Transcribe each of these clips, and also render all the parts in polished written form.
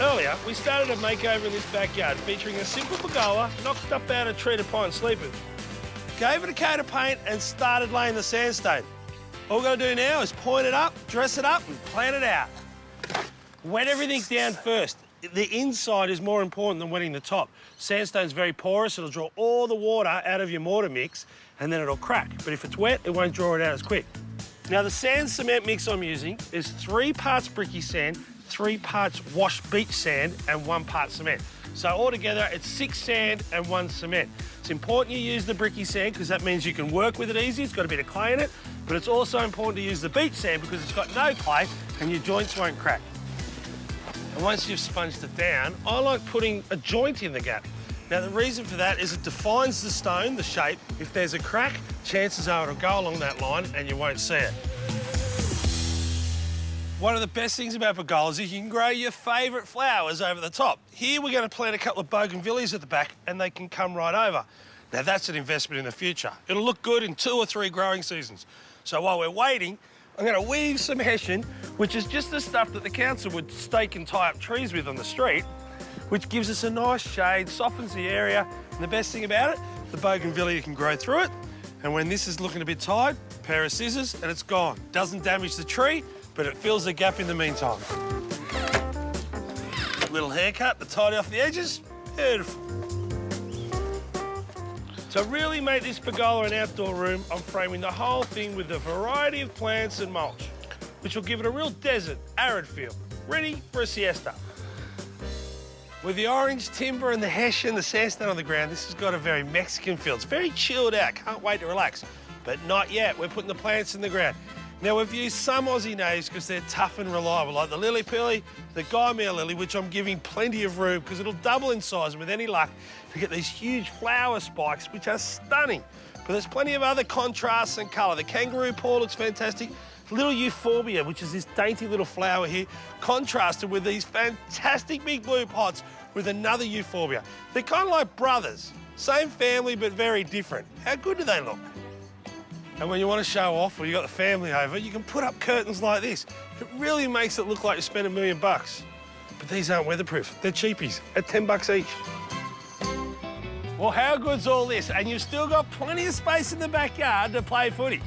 Earlier, we started a makeover in this backyard featuring a simple pergola knocked up out of treated pine sleepers. Gave it a coat of paint and started laying the sandstone. All we're going to do now is point it up, dress it up and plan it out. Wet everything down first. The inside is more important than wetting the top. Sandstone's very porous, it'll draw all the water out of your mortar mix and then it'll crack. But if it's wet, it won't draw it out as quick. Now the sand cement mix I'm using is 3 parts bricky sand, 3 parts washed beach sand and 1 part cement. So altogether it's 6 sand and 1 cement. It's important you use the bricky sand because that means you can work with it easy, it's got a bit of clay in it, but it's also important to use the beach sand because it's got no clay and your joints won't crack. And once you've sponged it down, I like putting a joint in the gap. Now, the reason for that is it defines the stone, the shape. If there's a crack, chances are it'll go along that line and you won't see it. One of the best things about pergolas is you can grow your favourite flowers over the top. Here, we're going to plant a couple of bougainvilleas at the back and they can come right over. Now, that's an investment in the future. It'll look good in 2 or 3 growing seasons. So while we're waiting, I'm going to weave some hessian, which is just the stuff that the council would stake and tie up trees with on the street, which gives us a nice shade, softens the area, and the best thing about it, the bougainvillea can grow through it, and when this is looking a bit tight, pair of scissors and it's gone. Doesn't damage the tree, but it fills the gap in the meantime. Little haircut to tidy off the edges, beautiful. To really make this pergola an outdoor room, I'm framing the whole thing with a variety of plants and mulch, which will give it a real desert, arid feel, ready for a siesta. With the orange timber and the hessian, the sandstone on the ground, this has got a very Mexican feel. It's very chilled out, can't wait to relax. But not yet, we're putting the plants in the ground. Now, we've used some Aussie names because they're tough and reliable, like the lily pilly, the Gymea lily, which I'm giving plenty of room because it'll double in size, and with any luck, you get these huge flower spikes, which are stunning. But there's plenty of other contrasts and colour. The kangaroo paw looks fantastic. The little Euphorbia, which is this dainty little flower here, contrasted with these fantastic big blue pots with another Euphorbia. They're kind of like brothers. Same family, but very different. How good do they look? And when you want to show off or you got the family over, you can put up curtains like this. It really makes it look like you spent $1 million. But these aren't weatherproof. They're cheapies at $10 each. Well, how good's all this? And you've still got plenty of space in the backyard to play footy.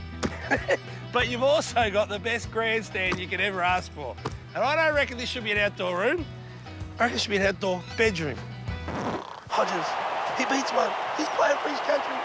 But you've also got the best grandstand you could ever ask for. And I don't reckon this should be an outdoor room. I reckon it should be an outdoor bedroom. Hodges, he beats one. He's playing for his country.